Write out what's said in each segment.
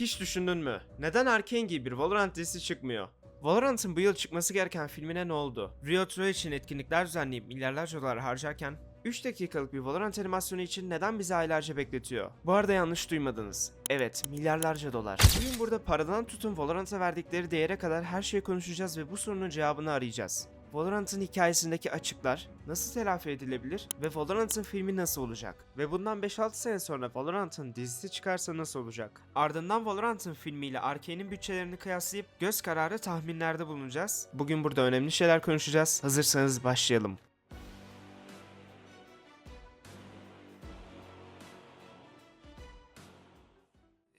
Hiç düşündün mü? Neden Arcane gibi bir Valorant dizisi çıkmıyor? Valorant'ın bu yıl çıkması gereken filmine ne oldu? Riot Ray için etkinlikler düzenleyip milyarlarca dolar harcarken 3 dakikalık bir Valorant animasyonu için neden bizi aylarca bekletiyor? Bu arada yanlış duymadınız. Evet, milyarlarca dolar. Bugün burada paradan tutun Valorant'a verdikleri değere kadar her şeyi konuşacağız ve bu sorunun cevabını arayacağız. Valorant'ın hikayesindeki açıklar nasıl telafi edilebilir ve Valorant'ın filmi nasıl olacak? Ve bundan 5-6 sene sonra Valorant'ın dizisi çıkarsa nasıl olacak? Ardından Valorant'ın filmiyle Arkane'in bütçelerini kıyaslayıp göz kararı tahminlerde bulunacağız. Bugün burada önemli şeyler konuşacağız. Hazırsanız başlayalım.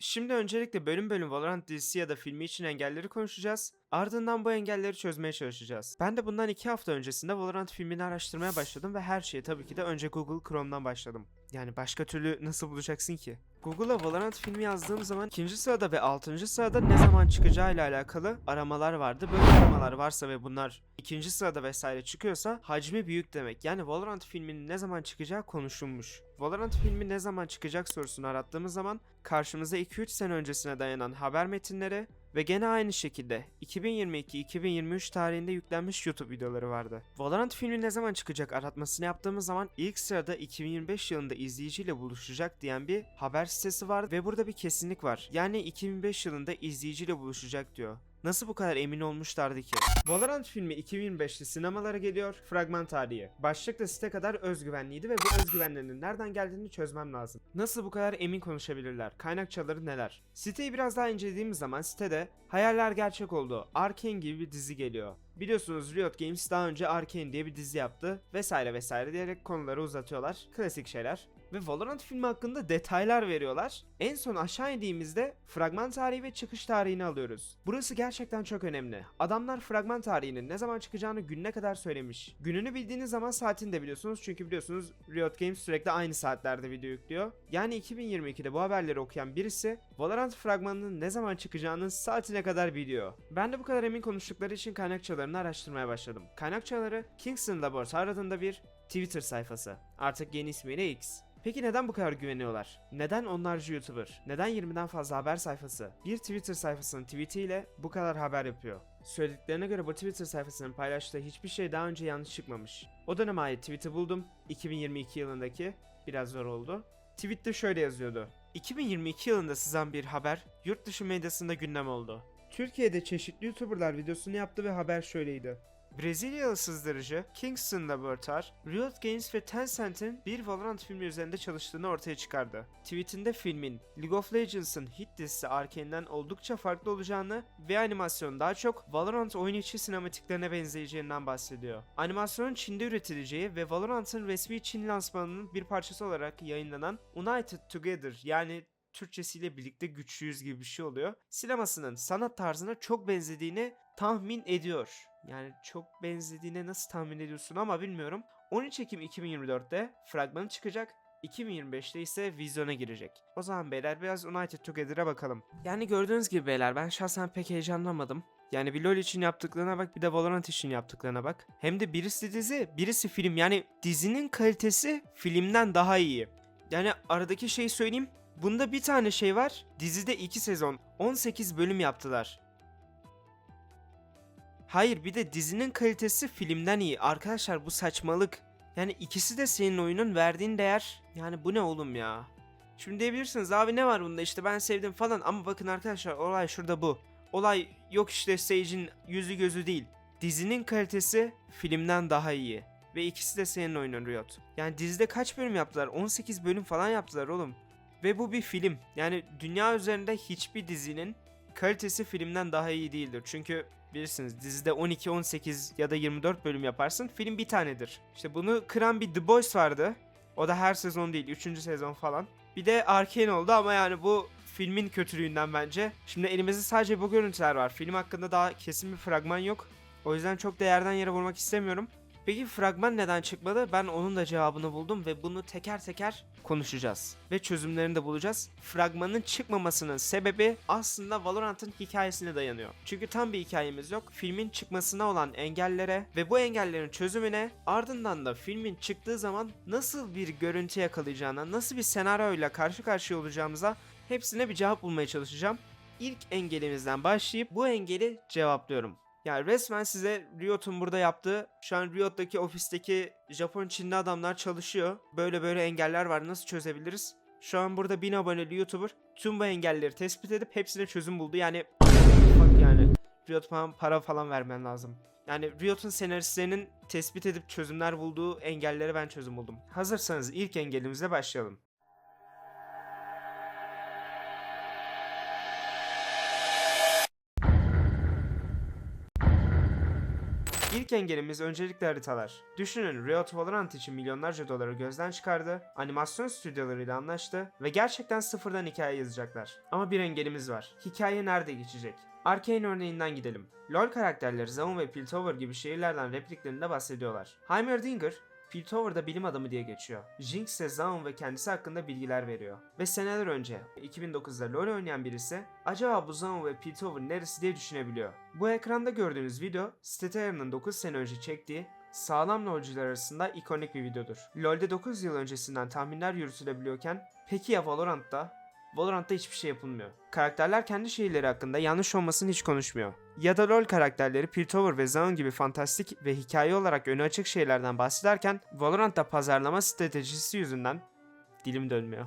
Şimdi öncelikle bölüm bölüm Valorant dizisi ya da filmi için engelleri konuşacağız. Ardından bu engelleri çözmeye çalışacağız. Ben de bundan 2 hafta öncesinde Valorant filmini araştırmaya başladım ve her şeye tabii ki de önce Google Chrome'dan başladım. Yani başka türlü nasıl bulacaksın ki? Google'a Valorant filmi yazdığım zaman 2. sırada ve 6. sırada ne zaman çıkacağı ile alakalı aramalar vardı. Böyle aramalar varsa ve bunlar 2. sırada vesaire çıkıyorsa hacmi büyük demek. Yani Valorant filminin ne zaman çıkacağı konuşulmuş. Valorant filmi ne zaman çıkacak sorusunu arattığımız zaman karşımıza 2-3 sene öncesine dayanan haber metinleri ve gene aynı şekilde 2022-2023 tarihinde yüklenmiş YouTube videoları vardı. Valorant filmi ne zaman çıkacak aratmasını yaptığımız zaman ilk sırada 2025 yılında izleyiciyle buluşacak diyen bir haber sitesi var ve burada bir kesinlik var. Yani 2025 yılında izleyiciyle buluşacak diyor. Nasıl bu kadar emin olmuşlardı ki? Valorant filmi 2025'te sinemalara geliyor. Fragman tarihi. Başlık da site kadar özgüvenliydi ve bu özgüvenlerinin nereden geldiğini çözmem lazım. Nasıl bu kadar emin konuşabilirler? Kaynakçaları neler? Siteyi biraz daha incelediğimiz zaman sitede hayaller gerçek oldu. Arcane gibi bir dizi geliyor. Biliyorsunuz Riot Games daha önce Arcane diye bir dizi yaptı vesaire vesaire diyerek konuları uzatıyorlar. Klasik şeyler. Ve Valorant filmi hakkında detaylar veriyorlar. En son aşağı indiğimizde fragman tarihi ve çıkış tarihini alıyoruz. Burası gerçekten çok önemli. Adamlar fragman tarihinin ne zaman çıkacağını gününe kadar söylemiş. Gününü bildiğiniz zaman saatini de biliyorsunuz. Çünkü biliyorsunuz Riot Games sürekli aynı saatlerde video yüklüyor. Yani 2022'de bu haberleri okuyan birisi Valorant fragmanının ne zaman çıkacağının saatine kadar biliyor. Ben de bu kadar emin konuştukları için kaynakçalarını araştırmaya başladım. Kaynakçaları Kingston Laboratory adında bir Twitter sayfası. Artık yeni ismiyle X. Peki neden bu kadar güveniyorlar? Neden onlarca YouTuber? Neden 20'den fazla haber sayfası bir Twitter sayfasının tweetiyle bu kadar haber yapıyor? Söylediklerine göre bu Twitter sayfasının paylaştığı hiçbir şey daha önce yanlış çıkmamış. O döneme ait tweet'i buldum. 2022 yılındaki. Biraz zor oldu. Tweette şöyle yazıyordu. 2022 yılında sızan bir haber yurt dışı medyasında gündem oldu. Türkiye'de çeşitli YouTuber'lar videosunu yaptı ve haber şöyleydi. Brezilyalı sızdırıcı Kingston Laboratory, Riot Games ve Tencent'in bir Valorant filmi üzerinde çalıştığını ortaya çıkardı. Tweetinde filmin League of Legends'ın hit dizisi Arkane'den oldukça farklı olacağını ve animasyonun daha çok Valorant oyun içi sinematiklerine benzeyeceğinden bahsediyor. Animasyonun Çin'de üretileceği ve Valorant'ın resmi Çin lansmanının bir parçası olarak yayınlanan United Together yani Türkçesiyle birlikte güçlüyüz gibi bir şey oluyor. Sinemasının sanat tarzına çok benzediğini tahmin ediyor. Yani çok benzediğine nasıl tahmin ediyorsun ama bilmiyorum. 13 Ekim 2024'te fragmanı çıkacak. 2025'te ise vizyona girecek. O zaman beyler biraz United Together'a bakalım. Yani gördüğünüz gibi beyler ben şahsen pek heyecanlanmadım. Yani bir LoL için yaptıklarına bak bir de Valorant için yaptıklarına bak. Hem de birisi dizi birisi film yani dizinin kalitesi filmden daha iyi. Yani aradaki şeyi söyleyeyim. Bunda bir tane şey var. Dizide 2 sezon 18 bölüm yaptılar. Hayır bir de dizinin kalitesi filmden iyi. Arkadaşlar bu saçmalık. Yani ikisi de senin oyunun verdiğin değer. Yani bu ne oğlum ya. Şimdi diyebilirsiniz abi ne var bunda işte ben sevdim falan. Ama bakın arkadaşlar olay şurada bu. Olay yok işte Sage'in yüzü gözü değil. Dizinin kalitesi filmden daha iyi. Ve ikisi de senin oyunun Riot. Yani dizide kaç bölüm yaptılar? 18 bölüm falan yaptılar oğlum. Ve bu bir film. Yani dünya üzerinde hiçbir dizinin kalitesi filmden daha iyi değildir. Çünkü bilirsiniz dizide 12, 18 ya da 24 bölüm yaparsın. Film bir tanedir. İşte bunu kıran bir The Boys vardı. O da her sezon değil. 3. sezon falan. Bir de Arcane oldu ama yani bu filmin kötülüğünden bence. Şimdi elimizde sadece bu görüntüler var. Film hakkında daha kesin bir fragman yok. O yüzden çok da yerden yere vurmak istemiyorum. Peki fragman neden çıkmadı? Ben onun da cevabını buldum ve bunu teker teker konuşacağız. Ve çözümlerini de bulacağız. Fragmanın çıkmamasının sebebi aslında Valorant'ın hikayesine dayanıyor. Çünkü tam bir hikayemiz yok. Filmin çıkmasına olan engellere ve bu engellerin çözümüne ardından da filmin çıktığı zaman nasıl bir görüntü yakalayacağına, nasıl bir senaryoyla karşı karşıya olacağımıza Hepsine bir cevap bulmaya çalışacağım. İlk engelimizden başlayıp bu engeli cevaplıyorum. Yani resmen size Riot'un burada yaptığı, şu an Riot'taki ofisteki Japon Çinli adamlar çalışıyor. Böyle engeller var, nasıl çözebiliriz? Şu an burada 1000 aboneli YouTuber tüm bu engelleri tespit edip hepsine çözüm buldu. Yani yani Riot falan para falan vermen lazım. Yani Riot'un senaristlerinin tespit edip çözümler bulduğu engellere ben çözüm buldum. Hazırsanız ilk engelimizle başlayalım. İlk engelimiz öncelikle haritalar. Düşünün, Riot Valorant için milyonlarca doları gözden çıkardı, animasyon stüdyolarıyla anlaştı ve gerçekten sıfırdan hikaye yazacaklar. Ama bir engelimiz var. Hikaye nerede geçecek? Arcane örneğinden gidelim. LoL karakterleri Zaun ve Piltover gibi şehirlerden repliklerinde bahsediyorlar. Heimerdinger, Piltover'da bilim adamı diye geçiyor. Jinx ise Zaun ve kendisi hakkında bilgiler veriyor. Ve seneler önce 2009'da LoL oynayan birisi acaba bu Zaun ve Piltover neresi diye düşünebiliyor. Bu ekranda gördüğünüz video Statera'nın 9 sene önce çektiği sağlam LoL'cular arasında ikonik bir videodur. LoL'de 9 yıl öncesinden tahminler yürütülebiliyorken peki ya Valorant'ta? Valorant'ta hiçbir şey yapılmıyor. Karakterler kendi şehirleri hakkında yanlış olmasını hiç konuşmuyor. Ya da LoL karakterleri Piltover ve Zaun gibi fantastik ve hikaye olarak önü açık şeylerden bahsederken Valorant'ta pazarlama stratejisi yüzünden dilim dönmüyor.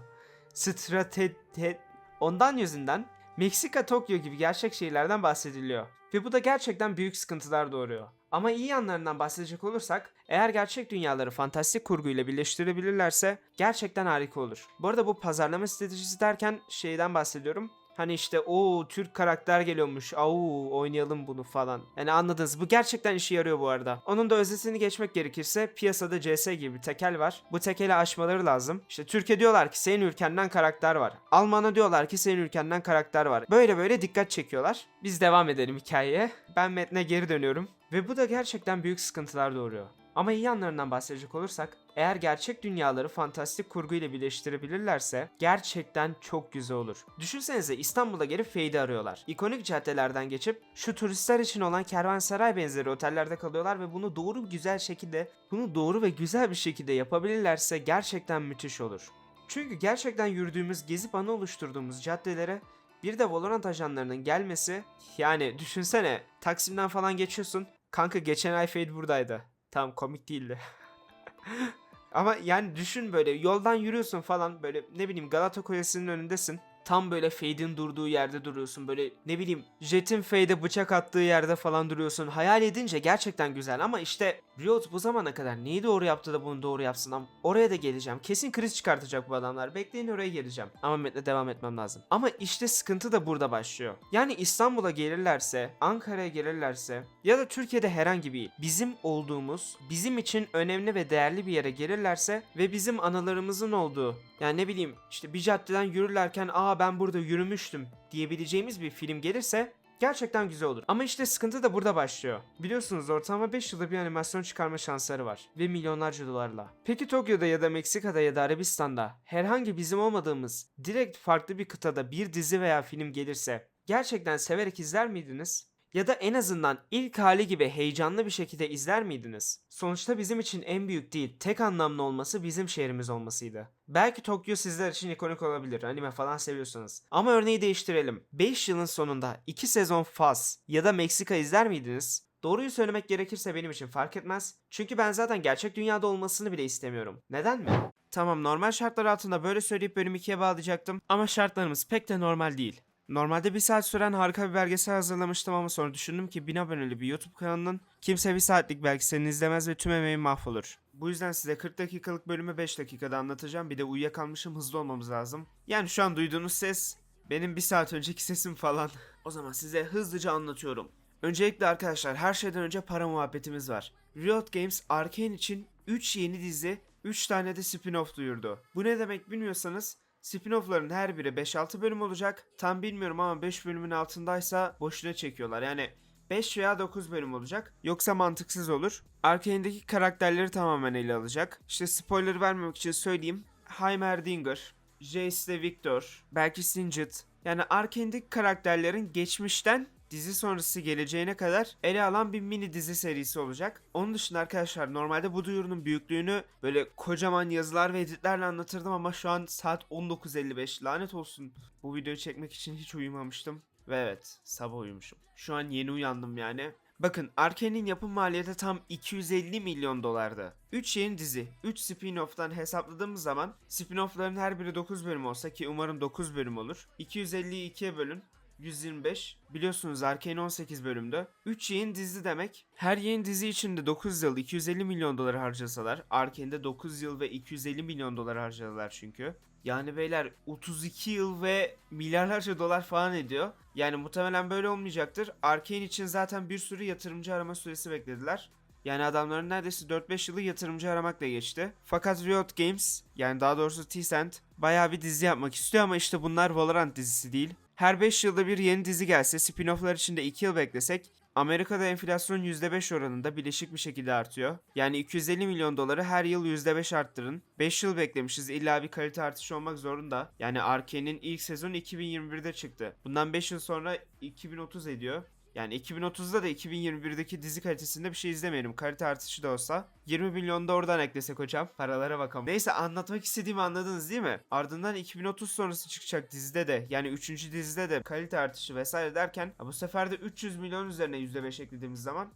Ondan yüzünden Meksika, Tokyo gibi gerçek şehirlerden bahsediliyor. Ve bu da gerçekten büyük sıkıntılar doğuruyor. Ama iyi yanlarından bahsedecek olursak, eğer gerçek dünyaları fantastik kurguyla birleştirebilirlerse gerçekten harika olur. Bu arada bu pazarlama stratejisi derken şeyden bahsediyorum. Hani işte o Türk karakter geliyormuş, oynayalım bunu falan. Yani anladınız, bu gerçekten işe yarıyor bu arada. Onun da özetini geçmek gerekirse piyasada CS gibi bir tekel var. Bu tekeli aşmaları lazım. İşte Türkiye diyorlar ki senin ülkenden karakter var. Alman'a diyorlar ki senin ülkenden karakter var. Böyle dikkat çekiyorlar. Biz devam edelim hikayeye. Ben metne geri dönüyorum. Ve bu da gerçekten büyük sıkıntılar doğuruyor. Ama iyi yanlarından bahsedecek olursak, eğer gerçek dünyaları fantastik kurguyla birleştirebilirlerse gerçekten çok güzel olur. Düşünsenize, İstanbul'a gelip Fade'i arıyorlar. İkonik caddelerden geçip şu turistler için olan kervansaray benzeri otellerde kalıyorlar ve bunu doğru ve güzel bir şekilde yapabilirlerse gerçekten müthiş olur. Çünkü gerçekten yürüdüğümüz, gezip anı oluşturduğumuz caddelere bir de Valorant ajanlarının gelmesi, yani düşünsene, Taksim'den falan geçiyorsun. Kanka geçen ay Fade buradaydı. Tamam, komik değildi. Ama yani düşün, böyle yoldan yürüyorsun falan, böyle ne bileyim Galata Kulesi'nin önündesin. Tam böyle Fade'in durduğu yerde duruyorsun, böyle ne bileyim Jet'in Fade'e bıçak attığı yerde falan duruyorsun. Hayal edince gerçekten güzel ama işte Riot bu zamana kadar neyi doğru yaptı da bunu doğru yapsın, ama oraya da geleceğim. Kesin kriz çıkartacak bu adamlar. Bekleyin, oraya geleceğim. Ama metne devam etmem lazım. Ama işte sıkıntı da burada başlıyor. Yani İstanbul'a gelirlerse, Ankara'ya gelirlerse ya da Türkiye'de herhangi bir bizim olduğumuz, bizim için önemli ve değerli bir yere gelirlerse ve bizim anılarımızın olduğu, yani ne bileyim işte bir caddeden yürürlerken ben burada yürümüştüm diyebileceğimiz bir film gelirse gerçekten güzel olur. Ama işte sıkıntı da burada başlıyor. Biliyorsunuz ortalama 5 yılda bir animasyon çıkarma şansları var. Ve milyonlarca dolarla. Peki Tokyo'da ya da Meksika'da ya da Arabistan'da herhangi bizim olmadığımız direkt farklı bir kıtada bir dizi veya film gelirse gerçekten severek izler miydiniz? Ya da en azından ilk hali gibi heyecanlı bir şekilde izler miydiniz? Sonuçta bizim için en büyük değil, tek anlamlı olması bizim şehrimiz olmasıydı. Belki Tokyo sizler için ikonik olabilir, anime falan seviyorsanız. Ama örneği değiştirelim. 5 yılın sonunda 2 sezon Faz ya da Meksika izler miydiniz? Doğruyu söylemek gerekirse benim için fark etmez. Çünkü ben zaten gerçek dünyada olmasını bile istemiyorum. Neden mi? Tamam, normal şartlar altında böyle söyleyip bölüm 2'ye bağlayacaktım. Ama şartlarımız pek de normal değil. Normalde 1 saat süren harika bir belgesel hazırlamıştım ama sonra düşündüm ki 1000 aboneli bir YouTube kanalının kimse 1 saatlik belgeselini izlemez ve tüm emeğim mahvolur. Bu yüzden size 40 dakikalık bölümü 5 dakikada anlatacağım. Bir de uyuyakalmışım, hızlı olmamız lazım. Yani şu an duyduğunuz ses benim 1 saat önceki sesim falan. O zaman size hızlıca anlatıyorum. Öncelikle arkadaşlar, her şeyden önce para muhabbetimiz var. Riot Games Arcane için 3 yeni dizi, 3 tane de spin-off duyurdu. Bu ne demek bilmiyorsanız, spin-off'ların her biri 5-6 bölüm olacak. Tam bilmiyorum ama 5 bölümün altındaysa boşuna çekiyorlar. Yani 5 veya 9 bölüm olacak. Yoksa mantıksız olur. Arkane'deki karakterleri tamamen ele alacak. İşte spoiler vermemek için söyleyeyim. Heimerdinger, Jace de Victor, belki Singed. Yani Arkane'deki karakterlerin geçmişten dizi sonrası geleceğine kadar ele alan bir mini dizi serisi olacak. Onun dışında arkadaşlar normalde bu duyurunun büyüklüğünü böyle kocaman yazılar ve editlerle anlatırdım ama şu an saat 19.55, lanet olsun. Bu videoyu çekmek için hiç uyumamıştım ve evet, sabah uyumuşum. Şu an yeni uyandım yani. Bakın, Arkane'in yapım maliyeti tam 250 milyon dolardı. 3 yeni dizi, 3 spin-off'tan hesapladığımız zaman spin-off'ların her biri 9 bölüm olsa, ki umarım 9 bölüm olur. 250'yi 2'ye bölün. 125. Biliyorsunuz Arcane 18 bölümde. 3 yeni dizi demek. Her yeni dizi içinde 9 yıl 250 milyon dolar harcasalar. Arcane'de 9 yıl ve 250 milyon dolar harcadılar çünkü. Yani beyler 32 yıl ve milyarlarca dolar falan ediyor. Yani muhtemelen böyle olmayacaktır. Arcane için zaten bir sürü yatırımcı arama süresi beklediler. Yani adamların neredeyse 4-5 yılı yatırımcı aramakla geçti. Fakat Riot Games, yani daha doğrusu Tencent, bayağı bir dizi yapmak istiyor ama işte bunlar Valorant dizisi değil. Her 5 yılda bir yeni dizi gelse, spin-off'lar için de 2 yıl beklesek, Amerika'da enflasyon %5 oranında bileşik bir şekilde artıyor. Yani 250 milyon doları her yıl %5 arttırın. 5 yıl beklemişiz, illa bir kalite artışı olmak zorunda. Yani Arkane'in ilk sezonu 2021'de çıktı. Bundan 5 yıl sonra 2030 ediyor. Yani 2030'da da 2021'deki dizi kalitesinde bir şey izlemeyelim. Kalite artışı da olsa. 20 milyon da oradan eklesek hocam. Paralara bakalım. Neyse, anlatmak istediğimi anladınız değil mi? Ardından 2030 sonrası çıkacak dizide de, yani 3. dizide de kalite artışı vesaire derken bu sefer de 300 milyon üzerine %5 eklediğimiz zaman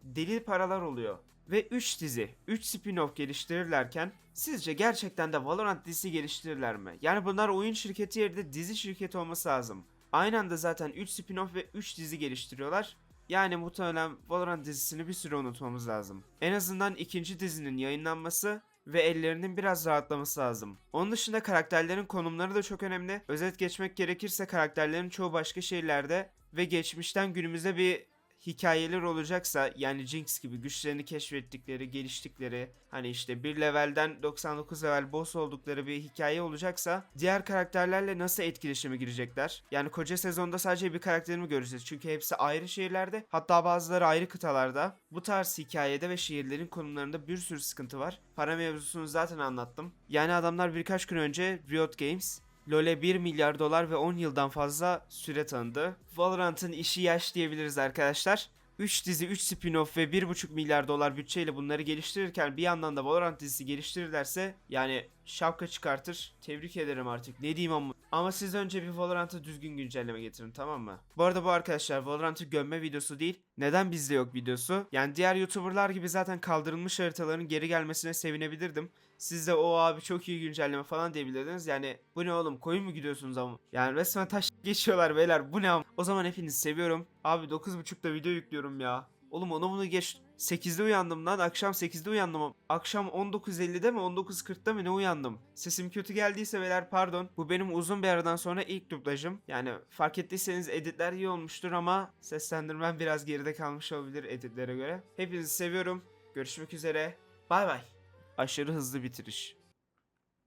deli paralar oluyor. Ve 3 dizi, 3 spin-off geliştirirlerken sizce gerçekten de Valorant dizisi geliştirirler mi? Yani bunlar oyun şirketi yerine dizi şirketi olması lazım. Aynı anda zaten 3 spin-off ve 3 dizi geliştiriyorlar. Yani muhtemelen Valorant dizisini bir süre unutmamız lazım. En azından ikinci dizinin yayınlanması ve ellerinin biraz rahatlaması lazım. Onun dışında karakterlerin konumları da çok önemli. Özet geçmek gerekirse karakterlerin çoğu başka şehirlerde ve geçmişten günümüze bir hikayeler olacaksa, yani Jinx gibi güçlerini keşfettikleri, geliştikleri, hani işte bir levelden 99 level boss oldukları bir hikaye olacaksa, diğer karakterlerle nasıl etkileşime girecekler? Yani koca sezonda sadece bir karakterimi göreceğiz çünkü hepsi ayrı şehirlerde, hatta bazıları ayrı kıtalarda. Bu tarz hikayede ve şehirlerin konumlarında bir sürü sıkıntı var. Para mevzusunu zaten anlattım. Yani adamlar birkaç gün önce, Riot Games, LoL'e 1 milyar dolar ve 10 yıldan fazla süre tanıdı. Valorant'ın işi yaş diyebiliriz arkadaşlar. 3 dizi, 3 spin-off ve 1,5 milyar dolar bütçeyle bunları geliştirirken bir yandan da Valorant dizisi geliştirirlerse yani şapka çıkartır. Tebrik ederim artık. Ne diyeyim ama. Ama siz önce bir Valorant'a düzgün güncelleme getirin, tamam mı? Bu arada bu arkadaşlar Valorant'ı gömme videosu değil. Neden bizde yok videosu? Yani diğer YouTuber'lar gibi zaten kaldırılmış haritaların geri gelmesine sevinebilirdim. Siz de o abi çok iyi güncelleme falan diyebilirdiniz. Yani bu ne oğlum, koyun mu gidiyorsunuz ama? Yani resmen taş geçiyorlar beyler, bu ne ama? O zaman hepinizi seviyorum. Abi 9.30'da video yüklüyorum ya. Oğlum onu bunu geç. 8'de uyandım lan. Akşam 8'de uyandım. Akşam 19.50'de mi 19.40'da mı ne uyandım? Sesim kötü geldiyse beyler pardon. Bu benim uzun bir aradan sonra ilk dublajım. Yani fark ettiyseniz editler iyi olmuştur ama seslendirmem biraz geride kalmış olabilir editlere göre. Hepinizi seviyorum. Görüşmek üzere. Bay bay. Aşırı hızlı bitiriş.